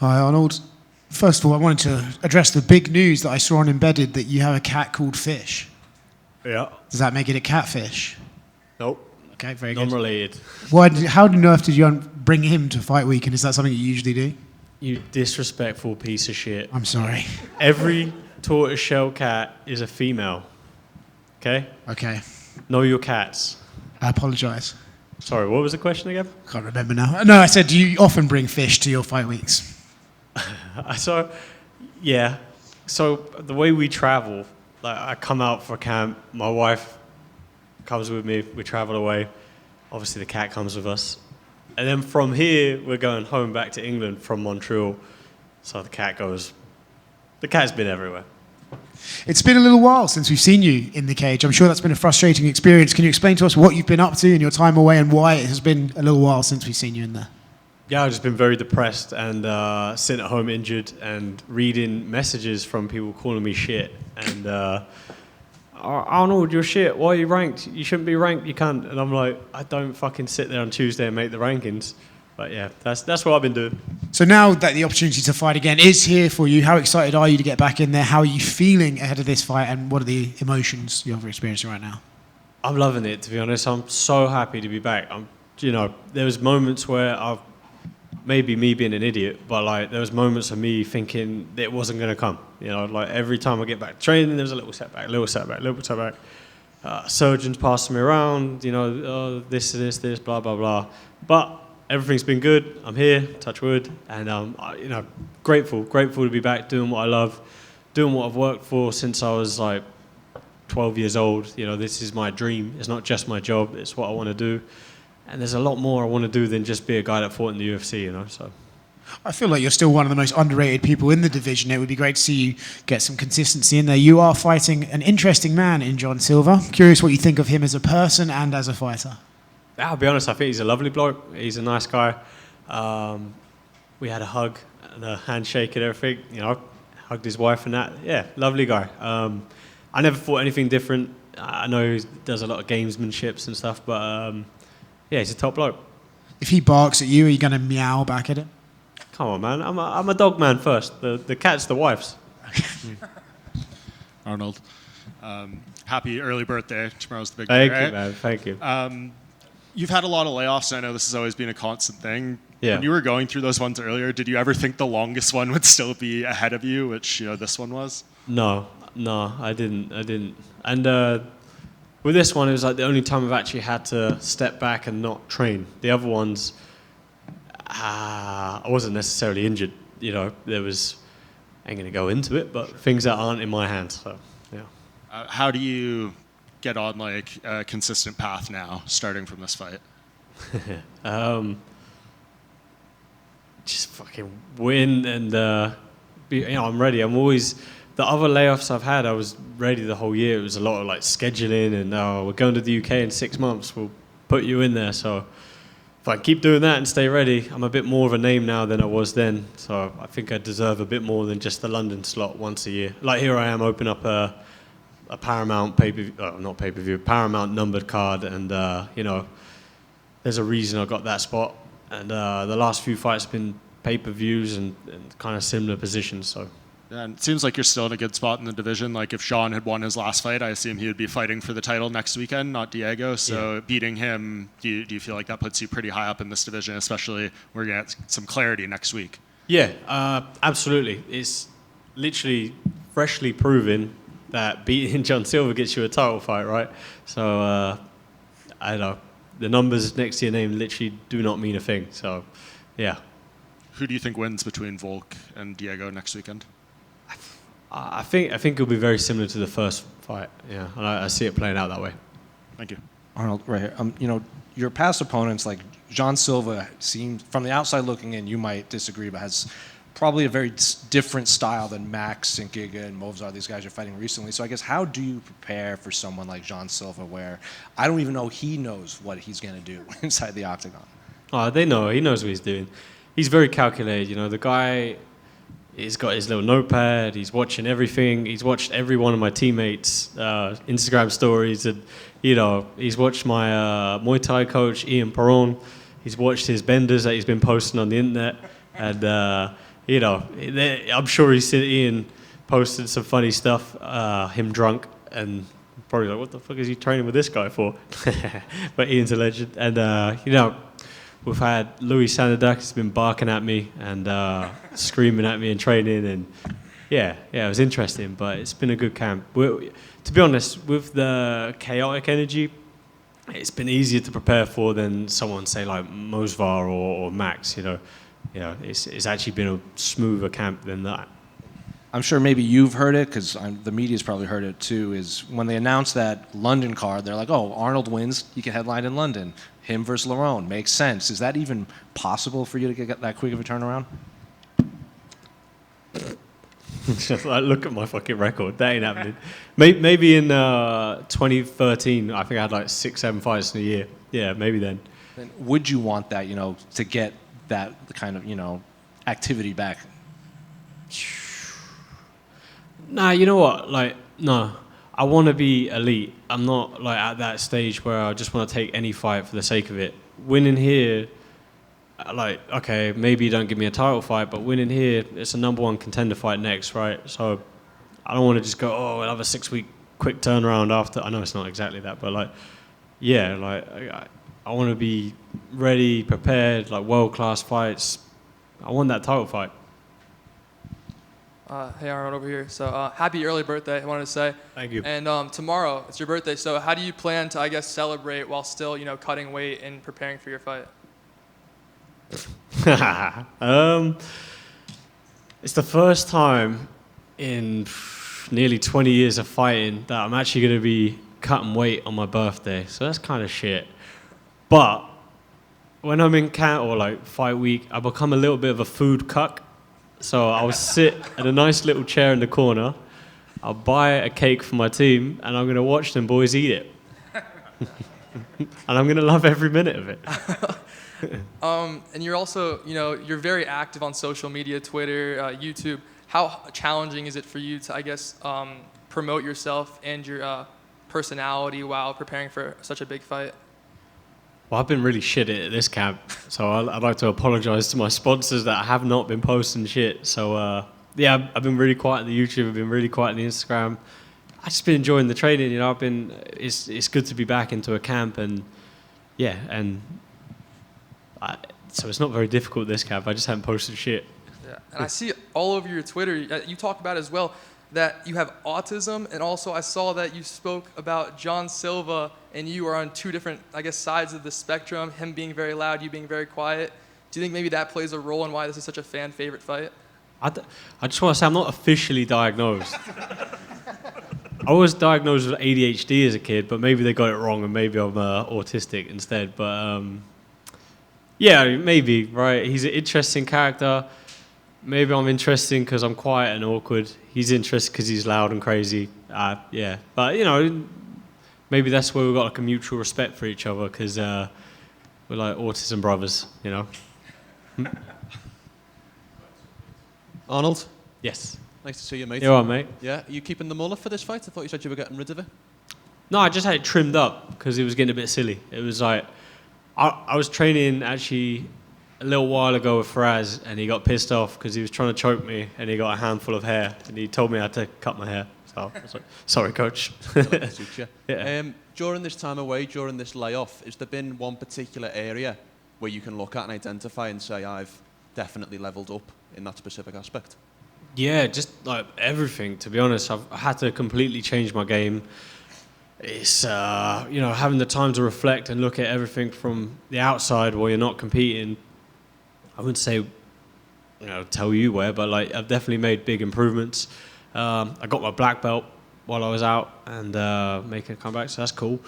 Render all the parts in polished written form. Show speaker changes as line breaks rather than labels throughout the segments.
Hi, Arnold. First of all, I wanted to address the big news that I saw on Embedded that you have a cat called Fish.
Yeah.
Does that make it a catfish?
Nope.
Okay, very good.
Non-related.
How on earth did you bring him to Fight Week, and is that something you usually do?
You disrespectful piece of shit.
I'm sorry.
Every tortoiseshell cat is a female. Okay?
Okay.
Know your cats.
I apologise.
Sorry, what was the question again?
Can't remember now. No, I said, do you often bring Fish to your Fight Weeks?
Yeah. So the way we travel, like I come out for camp, my wife comes with me, we travel away. Obviously the cat comes with us. And then from here, we're going home back to England from Montreal. So the cat's been everywhere.
It's been a little while since we've seen you in the cage. I'm sure that's been a frustrating experience. Can you explain to us what you've been up to in your time away and why it has been a little while since we've seen you in there?
Yeah, I've just been very depressed and sitting at home injured and reading messages from people calling me shit. And Arnold, you're shit. Why are you ranked? You shouldn't be ranked. You can't. And I'm like, I don't fucking sit there on Tuesday and make the rankings. But yeah, that's what I've been doing.
So now that the opportunity to fight again is here for you, how excited are you to get back in there? How are you feeling ahead of this fight, and what are the emotions you're experiencing right now?
I'm loving it, to be honest. I'm so happy to be back. There was moments where maybe me being an idiot, but like there was moments of me thinking it wasn't going to come. Like every time I get back to training, there was a little setback. Surgeons passing me around, this, blah, blah, blah. But everything's been good. I'm here, touch wood, and grateful to be back doing what I love, doing what I've worked for since I was like 12 years old. This is my dream. It's not just my job. It's what I want to do. And there's a lot more I want to do than just be a guy that fought in the UFC, so.
I feel like you're still one of the most underrated people in the division. It would be great to see you get some consistency in there. You are fighting an interesting man in Jean Silva. Curious what you think of him as a person and as a fighter.
I'll be honest, I think he's a lovely bloke. He's a nice guy. We had a hug and a handshake and everything. Hugged his wife and that. Yeah, lovely guy. I never thought anything different. I know he does a lot of gamesmanships and stuff, but yeah, he's a top bloke.
If he barks at you, are you going to meow back at him?
Come on, man. I'm a dog man first. The cat's the wife's.
Arnold, happy early birthday. Tomorrow's the big day,
Thank you, man. Thank you.
You've had a lot of layoffs. I know this has always been a constant thing.
Yeah.
When you were going through those ones earlier, did you ever think the longest one would still be ahead of you, which this one was?
No, I didn't. And with this one, it was like the only time I've actually had to step back and not train. The other ones, I wasn't necessarily injured. There was, I ain't going to go into it, but things that aren't in my hands. So, yeah.
How do you get on like a consistent path now, starting from this fight? Just
fucking win and I'm ready. I'm always. The other layoffs I've had, I was ready the whole year. It was a lot of like scheduling and we're going to the UK in 6 months. We'll put you in there. So if I keep doing that and stay ready, I'm a bit more of a name now than I was then. So I think I deserve a bit more than just the London slot once a year. Like here I am, open up a Paramount Paramount numbered card, and there's a reason I got that spot. And the last few fights have been pay-per-views and kind of similar positions. So.
Yeah, and it seems like you're still in a good spot in the division. Like if Sean had won his last fight, I assume he would be fighting for the title next weekend, not Diego. So yeah. Beating him, do you feel like that puts you pretty high up in this division, especially we're going to get some clarity next week?
Yeah, absolutely. It's literally freshly proven that beating Jean Silva gets you a title fight, right? So I don't know. The numbers next to your name literally do not mean a thing. So, yeah.
Who do you think wins between Volk and Diego next weekend?
I think it'll be very similar to the first fight. Yeah, and I see it playing out that way.
Thank you,
Arnold. Right here. Your past opponents like Jean Silva seems, from the outside looking in, you might disagree, but has probably a very different style than Max and Giga and Movzar. These guys are fighting recently. So I guess how do you prepare for someone like Jean Silva, where I don't even know he knows what he's going to do inside the octagon?
Oh, they know. He knows what he's doing. He's very calculated. The guy. He's got his little notepad. He's watching everything. He's watched every one of my teammates' Instagram stories, and he's watched my Muay Thai coach Ian Perron. He's watched his benders that he's been posting on the internet, and you know, I'm sure Ian posted some funny stuff, him drunk, and probably like, what the fuck is he training with this guy for? But Ian's a legend. And, you know, we've had Louis Sandadak has been barking at me and screaming at me in training. And, yeah, it was interesting, but it's been a good camp. To be honest, with the chaotic energy, it's been easier to prepare for than someone, say, like Mosvar or Max, you know. It's actually been a smoother camp than that.
I'm sure maybe you've heard it, because the media's probably heard it too, is when they announced that London card, they're like, oh, Arnold wins, he can headline in London. Him versus Lerone, makes sense. Is that even possible for you to get that quick of a turnaround?
Like, look at my fucking record. That ain't happening. Maybe in 2013, I think I had like 6-7 fights in a year. Yeah, maybe then.
And would you want that, to get that kind of, activity back?
Nah, you know what? Like, no. I want to be elite. I'm not like at that stage where I just want to take any fight for the sake of it. Winning here, like, okay, maybe you don't give me a title fight, but winning here, it's a number 1 contender fight next, right? So I don't want to just go, oh, I'll have a 6-week quick turnaround after. I know it's not exactly that, but like, yeah, like I want to be ready, prepared, like world-class fights. I want that title fight.
Hey, Arnold over here. So happy early birthday, I wanted to say. Thank you. And tomorrow, it's your birthday. So how do you plan to, I guess, celebrate while still, cutting weight and preparing for your fight?
It's the first time in nearly 20 years of fighting that I'm actually going to be cutting weight on my birthday. So that's kind of shit. But when I'm in camp or like fight week, I become a little bit of a food cuck. So I'll sit at a nice little chair in the corner, I'll buy a cake for my team, and I'm going to watch them boys eat it. And I'm going to love every minute of it.
And you're also, you're very active on social media, Twitter, YouTube. How challenging is it for you to, I guess, promote yourself and your personality while preparing for such a big fight?
Well, I've been really shit at this camp, so I'd like to apologize to my sponsors that I have not been posting shit. So, yeah, I've been really quiet on the YouTube, I've been really quiet on the Instagram. I've just been enjoying the training, it's good to be back into a camp, and yeah, so it's not very difficult, this camp, I just haven't posted shit.
Yeah, and I see all over your Twitter, you talk about as well, that you have autism, and also I saw that you spoke about Jean Silva, and you are on 2 different, I guess, sides of the spectrum, him being very loud, you being very quiet. Do you think maybe that plays a role in why this is such a fan favorite fight?
I just want to say I'm not officially diagnosed. I was diagnosed with ADHD as a kid, but maybe they got it wrong, and maybe I'm autistic instead. But yeah, maybe, right? He's an interesting character. Maybe I'm interesting because I'm quiet and awkward. He's interesting because he's loud and crazy. Yeah, but maybe that's where we've got like a mutual respect for each other, because we're like autism brothers,
Arnold?
Yes.
Nice to see you, mate.
You all right, mate?
Yeah. Are you keeping the mullet for this fight? I thought you said you were getting rid of it.
No, I just had it trimmed up because it was getting a bit silly. It was like, I was training actually a little while ago with Faraz, and he got pissed off because he was trying to choke me, and he got a handful of hair, and he told me I had to cut my hair. So I was like, sorry, coach.
Yeah. During this time away, during this layoff, has there been one particular area where you can look at and identify and say, I've definitely leveled up in that specific aspect?
Yeah, just like everything, to be honest. I've had to completely change my game. It's, having the time to reflect and look at everything from the outside while you're not competing. I wouldn't say, tell you where, but like I've definitely made big improvements. I got my black belt while I was out and making a comeback, so that's cool.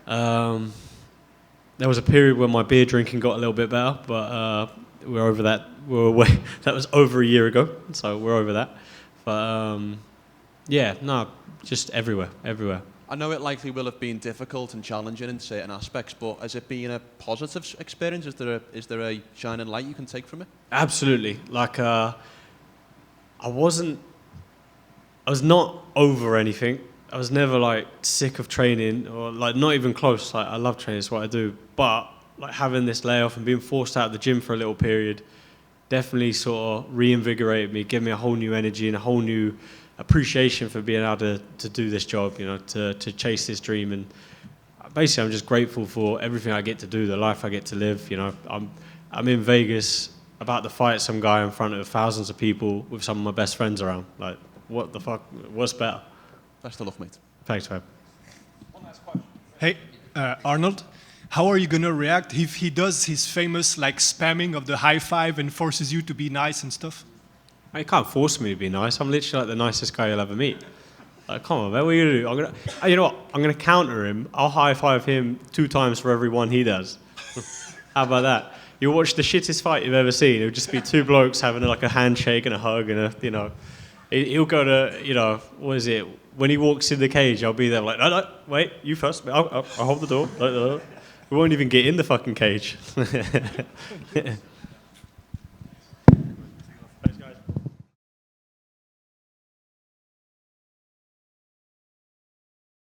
There was a period where my beer drinking got a little bit better, but we're over that. We're away. That was over a year ago, so we're over that. But just everywhere.
I know it likely will have been difficult and challenging in certain aspects, but has it been a positive experience? Is there a shining light you can take from it?
Absolutely. Like, I was not over anything. I was never like sick of training, or like not even close. Like, I love training, it's what I do. But like having this layoff and being forced out of the gym for a little period, definitely sort of reinvigorated me, gave me a whole new energy and a whole new appreciation for being able to do this job, you know, to chase this dream. And basically, I'm just grateful for everything I get to do, the life I get to live. You know, I'm in Vegas about to fight some guy in front of thousands of people with some of my best friends around. Like, what the fuck? What's better?
Best of luck, mate.
Thanks, man.
Hey, Arnold, how are you gonna react if he does his famous like spamming of the high five and forces you to be nice and stuff?
You can't force me to be nice. I'm literally like the nicest guy you'll ever meet. Like, come on, man, what are you gonna do? You know what? I'm gonna counter him. I'll high five him 2 times for every one he does. How about that? You'll watch the shittest fight you've ever seen. It'll just be 2 blokes having like a handshake and a hug and a, you know. He'll go to, you know, what is it? When he walks in the cage, I'll be there like, no, wait, you first. I'll hold the door. We won't even get in the fucking cage.